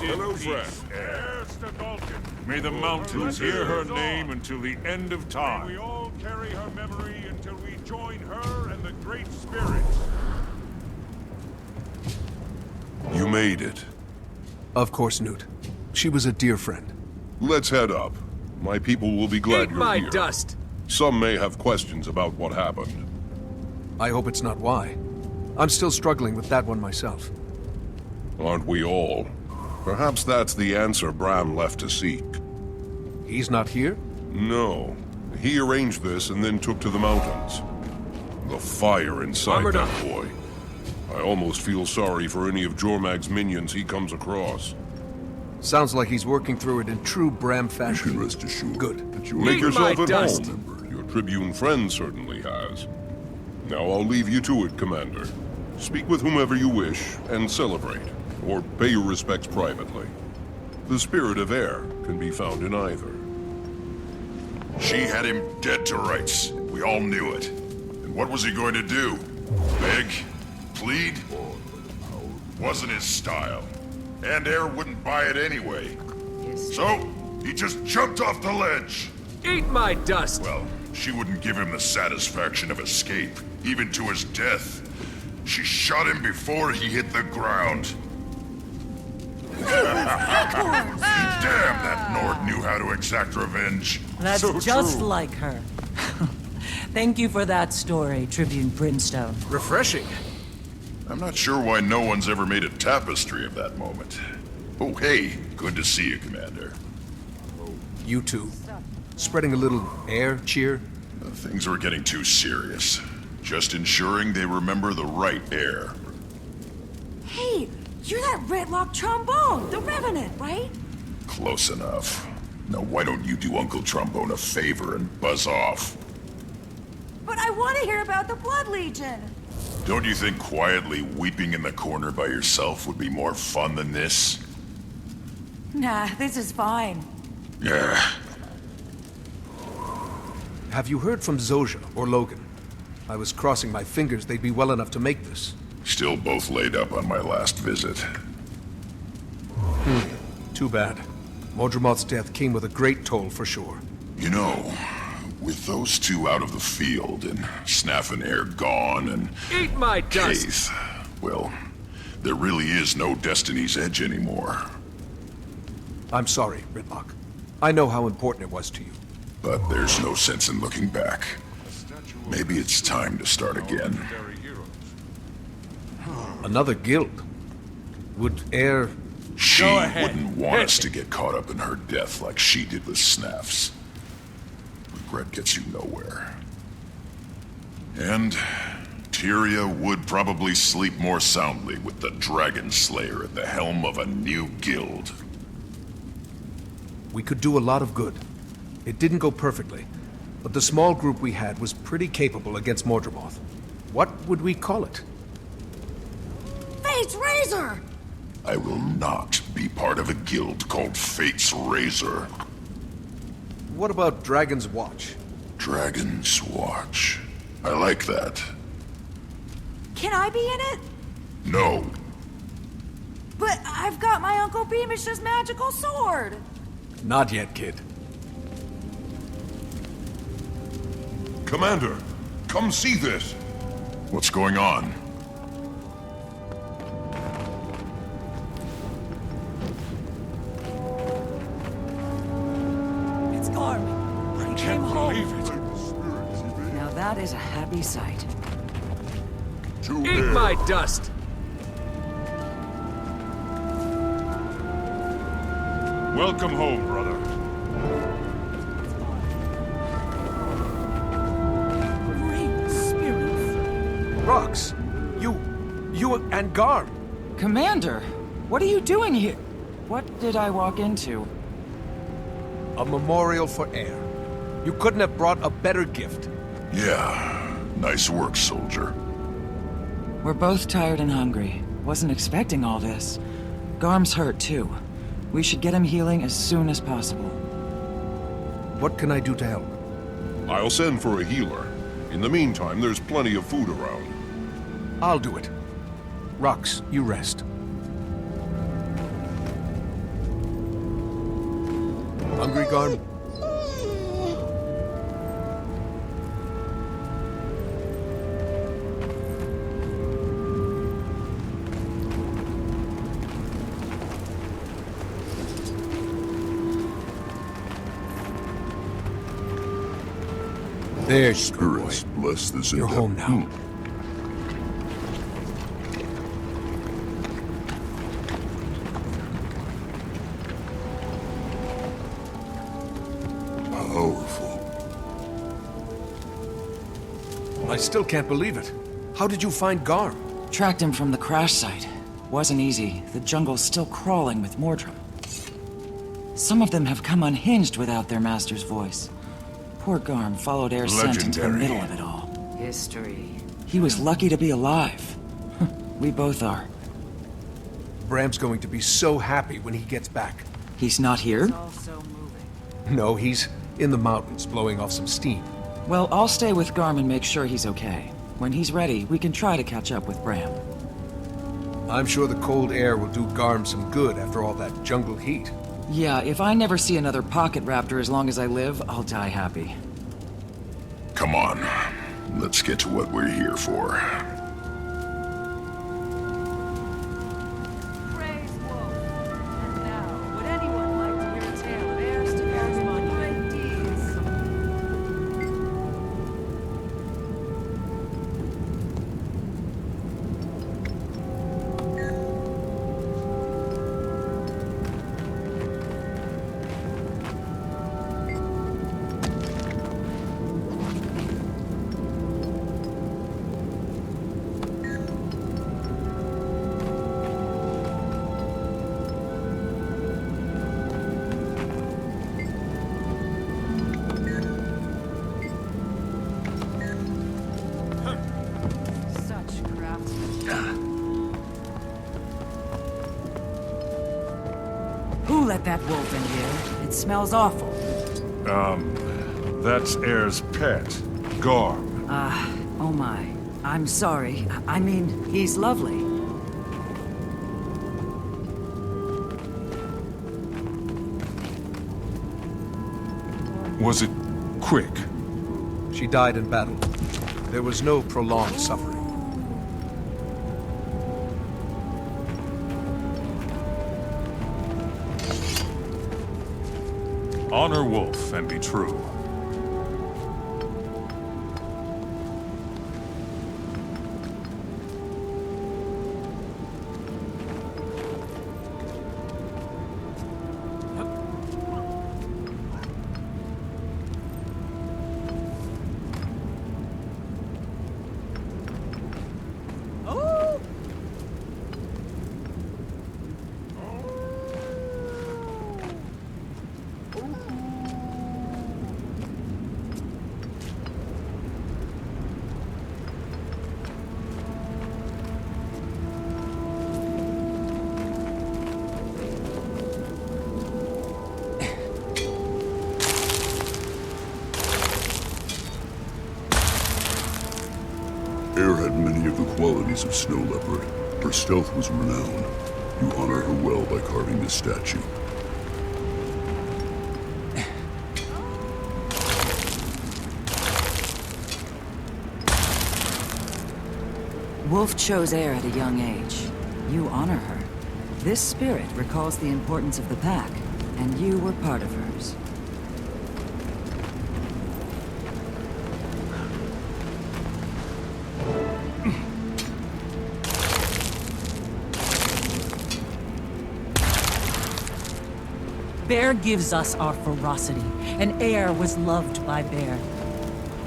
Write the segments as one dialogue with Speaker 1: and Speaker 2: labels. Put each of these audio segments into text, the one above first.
Speaker 1: Hello, friend. May the mountains hear her name until the end of time.
Speaker 2: May we all carry her memory until we join her and the Great Spirit.
Speaker 3: You made it.
Speaker 4: Of course, Newt. She was a dear friend.
Speaker 3: Let's head up. My people will be glad
Speaker 5: Eat
Speaker 3: you're
Speaker 5: my
Speaker 3: here.
Speaker 5: dust!
Speaker 3: Some may have questions about what happened.
Speaker 4: I hope it's not why. I'm still struggling with that one myself.
Speaker 3: Aren't we all? Perhaps that's the answer Bram left to seek.
Speaker 4: He's not here?
Speaker 3: No. He arranged this and then took to the mountains. The fire inside
Speaker 5: Armored
Speaker 3: that
Speaker 5: up.
Speaker 3: boy. I almost feel sorry for any of Jormag's minions he comes across.
Speaker 4: Sounds like he's working through it in true Bram
Speaker 6: You
Speaker 4: fashion.
Speaker 6: can rest assured
Speaker 4: Good.
Speaker 6: that you
Speaker 3: Make
Speaker 5: Eat
Speaker 3: yourself
Speaker 5: my
Speaker 3: at
Speaker 5: dust.
Speaker 3: home. Your Tribune friend certainly has. Now I'll leave you to it, Commander. Speak with whomever you wish, and celebrate. Or pay your respects privately. The spirit of air can be found in either.
Speaker 7: She had him dead to rights. We all knew it. And what was he going to do? Beg? Plead? Wasn't his style. And Air wouldn't buy it anyway. So, he just jumped off the ledge.
Speaker 5: Eat my dust!
Speaker 7: Well, she wouldn't give him the satisfaction of escape, even to his death. She shot him before he hit the ground. Damn, that Nord knew how to exact revenge.
Speaker 8: That's
Speaker 1: So
Speaker 8: just
Speaker 1: true.
Speaker 8: like her. Thank you for that story, Tribune Brimstone.
Speaker 4: Refreshing.
Speaker 7: I'm not sure why no one's ever made a tapestry of that moment. Oh, hey, good to see you, Commander.
Speaker 4: You too. Spreading a little air cheer?
Speaker 7: Things were getting too serious. Just ensuring they remember the right Air.
Speaker 9: Hey, you're that Redlock trombone, the Revenant, right?
Speaker 7: Close enough. Now why don't you do Uncle Trombone a favor and buzz off?
Speaker 9: But I want to hear about the Blood Legion.
Speaker 7: Don't you think quietly weeping in the corner by yourself would be more fun than this?
Speaker 9: Nah, this is fine.
Speaker 7: Yeah.
Speaker 4: Have you heard from Zojja or Logan? I was crossing my fingers they'd be well enough to make this.
Speaker 7: Still both laid up on my last visit.
Speaker 4: Too bad. Modremoth's death came with a great toll for sure.
Speaker 7: You know, with those two out of the field and Snaff and Air gone and
Speaker 5: Eat my dust!
Speaker 7: Keith, well, there really is no Destiny's Edge anymore.
Speaker 4: I'm sorry, Redlock. I know how important it was to you.
Speaker 7: But there's no sense in looking back. Maybe it's time to start again.
Speaker 4: Another guild? Would Air...
Speaker 7: She
Speaker 5: Go ahead.
Speaker 7: wouldn't want us to get caught up in her death like she did with Snaff's. Regret gets you nowhere. And Tyria would probably sleep more soundly with the Dragon Slayer at the helm of a new guild.
Speaker 4: We could do a lot of good. It didn't go perfectly, but the small group we had was pretty capable against Modremoth. What would we call it?
Speaker 9: Fate's Razor!
Speaker 7: I will not be part of a guild called Fate's Razor.
Speaker 4: What about Dragon's Watch?
Speaker 7: Dragon's Watch. I like that.
Speaker 9: Can I be in it?
Speaker 7: No.
Speaker 9: But I've got my Uncle Beamish's magical sword!
Speaker 4: Not yet, kid.
Speaker 3: Commander, come see this!
Speaker 7: What's going on?
Speaker 9: It's Garm. He came home.
Speaker 8: Now that is a happy sight.
Speaker 5: Eat my dust!
Speaker 1: Welcome home, brother.
Speaker 8: Great spirits.
Speaker 4: Rox! You and Garm!
Speaker 8: Commander, what are you doing here? What did I walk into?
Speaker 4: A memorial for Air. You couldn't have brought a better gift.
Speaker 7: Yeah. Nice work, soldier.
Speaker 8: We're both tired and hungry. Wasn't expecting all this. Garm's hurt, too. We should get him healing as soon as possible.
Speaker 4: What can I do to help?
Speaker 3: I'll send for a healer. In the meantime, there's plenty of food around.
Speaker 4: I'll do it. Rox, you rest. Hungry, Garm? There's
Speaker 3: Spirits bless this
Speaker 4: You're home now.
Speaker 3: Powerful.
Speaker 4: I still can't believe it. How did you find Garm?
Speaker 8: Tracked him from the crash site. Wasn't easy. The jungle's still crawling with Mordrum. Some of them have come unhinged without their master's voice. Poor Garm followed Air's scent into the
Speaker 1: Legendary.
Speaker 8: middle of it all.
Speaker 9: History.
Speaker 8: He was lucky to be alive. We both are.
Speaker 4: Bram's going to be so happy when he gets back.
Speaker 8: He's not here?
Speaker 9: It's also moving.
Speaker 4: No, he's in the mountains blowing off some steam.
Speaker 8: Well, I'll stay with Garm and make sure he's okay. When he's ready, we can try to catch up with Bram.
Speaker 4: I'm sure the cold air will do Garm some good after all that jungle heat.
Speaker 8: Yeah, if I never see another pocket raptor as long as I live, I'll die happy.
Speaker 7: Come on. Let's get to what we're here for.
Speaker 9: Praise Wolf. And now, would anyone like to hear a tale of heirs to Air's monument deeds? Such craftsmanship. Who let that wolf in here? It smells awful.
Speaker 1: That's Air's pet, Garm.
Speaker 9: Oh my. I'm sorry. I mean, he's lovely.
Speaker 1: Was it quick?
Speaker 4: She died in battle. There was no prolonged suffering.
Speaker 1: Honor Wolf and be true.
Speaker 3: Air had many of the qualities of Snow Leopard. Her stealth was renowned. You honor her well by carving this statue.
Speaker 9: Wolf chose Air at a young age. You honor her. This spirit recalls the importance of the pack, and you were part of hers.
Speaker 6: Bear gives us our ferocity, and Air was loved by Bear.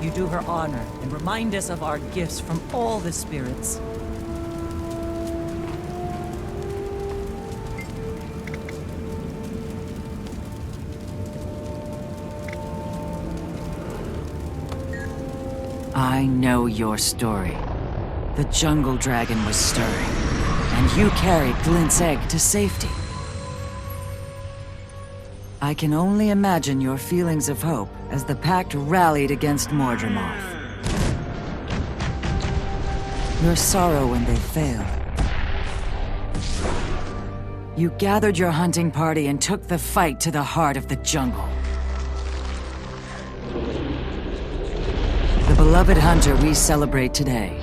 Speaker 6: You do her honor and remind us of our gifts from all the spirits.
Speaker 9: I know your story. The jungle dragon was stirring, and you carried Glint's egg to safety. I can only imagine your feelings of hope as the Pact rallied against Mordremoth. Your sorrow when they failed. You gathered your hunting party and took the fight to the heart of the jungle. The beloved hunter we celebrate today,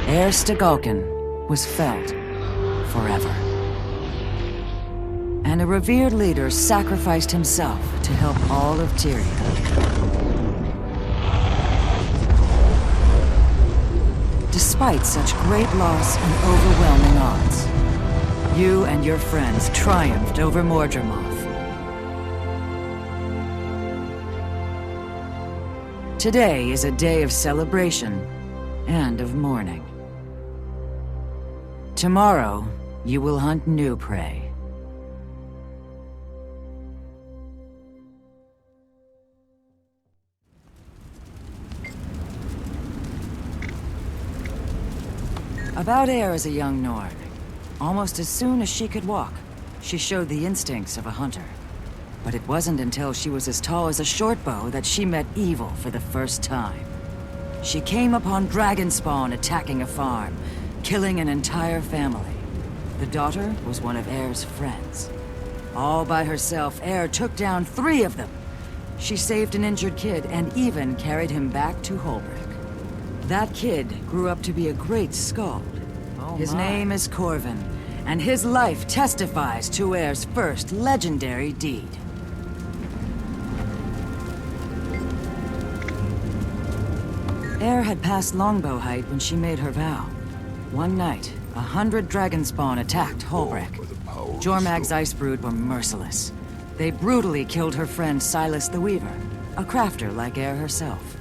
Speaker 9: Heir Stegalken, was felled forever. And a revered leader sacrificed himself to help all of Tyria. Despite such great loss and overwhelming odds, you and your friends triumphed over Mordramoth. Today is a day of celebration and of mourning. Tomorrow, you will hunt new prey. About Heir as a young Nord. Almost as soon as she could walk, she showed the instincts of a hunter. But it wasn't until she was as tall as a shortbow that she met evil for the first time. She came upon dragon spawn attacking a farm, killing an entire family. The daughter was one of Heir's friends. All by herself, Heir took down 3 of them. She saved an injured kid and even carried him back to Holbrick. That kid grew up to be a great skald. His name is Corvin, and his life testifies to Heir's first legendary deed. Heir had passed longbow height when she made her vow. One night, 100 dragon spawn attacked Holbrick. Jormag's ice brood were merciless. They brutally killed her friend Silas the Weaver, a crafter like Heir herself.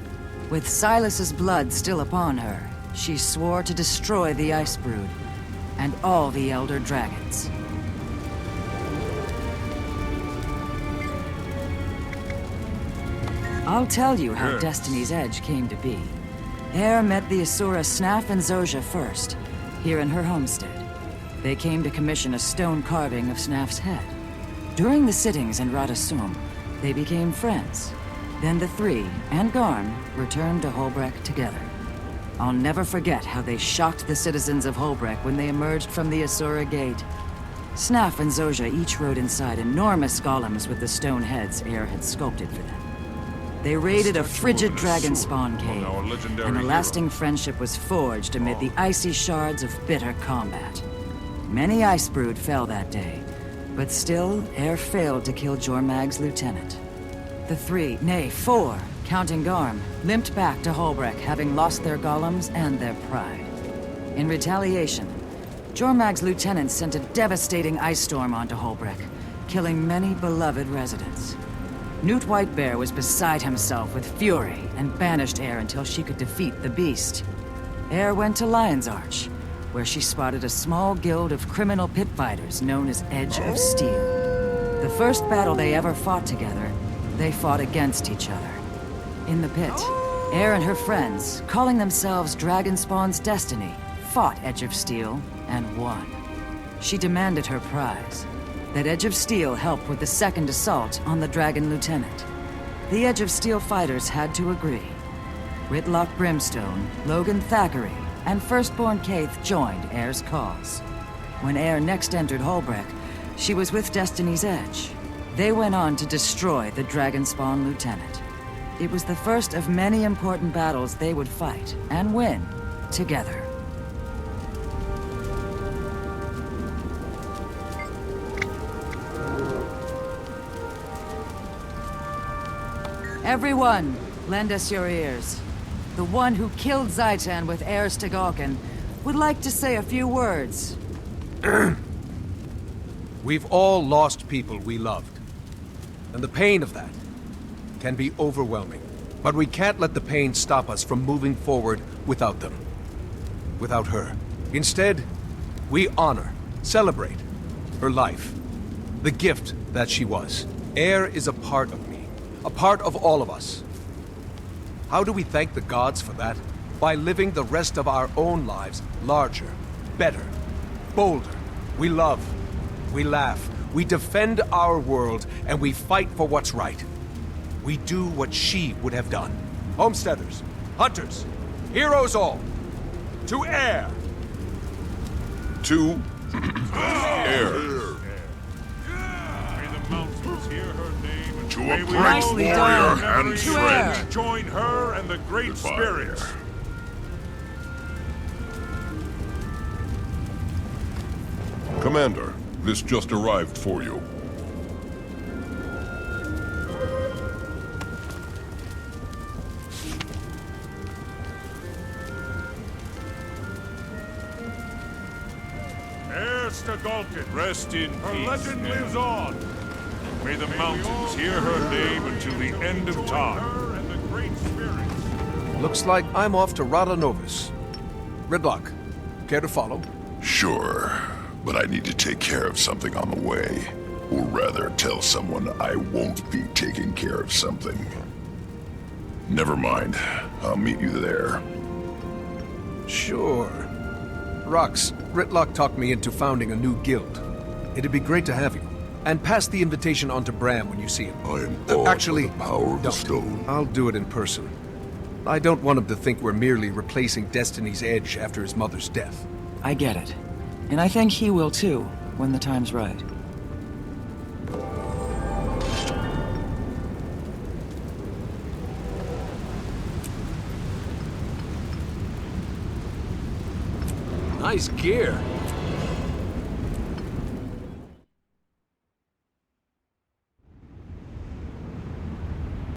Speaker 9: With Silas's blood still upon her, she swore to destroy the ice brood and all the elder dragons. I'll tell you how Destiny's Edge came to be. Heir met the Asura Snaf and Zojja first, here in her homestead. They came to commission a stone carving of Snaf's head. During the sittings in Radasum, they became friends. Then the 3, and Garm, returned to Holbrick together. I'll never forget how they shocked the citizens of Holbrick when they emerged from the Asura Gate. Snaf and Zojja each rode inside enormous golems with the stone heads Heir had sculpted for them. They raided a frigid dragon spawn cave, and a lasting friendship was forged amid the icy shards of bitter combat. Many ice brood fell that day, but still, Heir failed to kill Jormag's lieutenant. The 3, nay 4, counting Garm, limped back to Holbrick, having lost their golems and their pride. In retaliation, Jormag's lieutenant sent a devastating ice storm onto Holbrick, killing many beloved residents. Newt Whitebear was beside himself with fury and banished Heir until she could defeat the beast. Heir went to Lion's Arch, where she spotted a small guild of criminal pit fighters known as Edge of Steel. The first battle they ever fought together, they fought against each other. In the pit, Heir and her friends, calling themselves Dragonspawn's Destiny, fought Edge of Steel and won. She demanded her prize, that Edge of Steel help with the second assault on the Dragon Lieutenant. The Edge of Steel fighters had to agree. Ritlock Brimstone, Logan Thackeray, and Firstborn Kaith joined Heir's cause. When Heir next entered Holbrick, she was with Destiny's Edge. They went on to destroy the Dragonspawn Lieutenant. It was the first of many important battles they would fight, and win, together. Everyone, lend us your ears. The one who killed Zaitan with Heir Stegalken would like to say a few words.
Speaker 4: We've all lost people we loved. And the pain of that can be overwhelming. But we can't let the pain stop us from moving forward without them. Without her. Instead, we honor, celebrate her life. The gift that she was. Heir is a part of me. A part of all of us. How do we thank the gods for that? By living the rest of our own lives larger, better, bolder. We love, we laugh, we defend our world, and we fight for what's right. We do what she would have done. Homesteaders, hunters, heroes all, to Heir!
Speaker 3: To Heir.
Speaker 2: hear her name and
Speaker 7: To a
Speaker 2: may we
Speaker 7: bright
Speaker 2: all
Speaker 6: Nicely
Speaker 7: warrior
Speaker 6: done.
Speaker 7: and
Speaker 2: to
Speaker 7: friend.
Speaker 2: join her and the great
Speaker 7: Goodbye.
Speaker 2: spirits.
Speaker 3: Commander, this just arrived for you.
Speaker 2: Heirs to Galkin.
Speaker 1: Rest in
Speaker 2: Her
Speaker 1: peace.
Speaker 2: legend
Speaker 1: Ned.
Speaker 2: lives on.
Speaker 1: May the mountains hear her name until the end of
Speaker 2: Join
Speaker 1: time.
Speaker 2: her and the great spirits.
Speaker 4: Looks like I'm off to Rada Novus. Gridlock, care to follow?
Speaker 7: Sure, but I need to take care of something on the way. Or rather, tell someone I won't be taking care of something. Never mind. I'll meet you there.
Speaker 4: Sure. Rox, Gridlock talked me into founding a new guild. It'd be great to have you. And pass the invitation on to Bram when you see him.
Speaker 7: I am awed
Speaker 4: Actually,
Speaker 7: by the power of the
Speaker 4: don't.
Speaker 7: stone.
Speaker 4: I'll do it in person. I don't want him to think we're merely replacing Destiny's Edge after his mother's death.
Speaker 8: I get it. And I think he will too, when the time's right.
Speaker 5: Nice gear.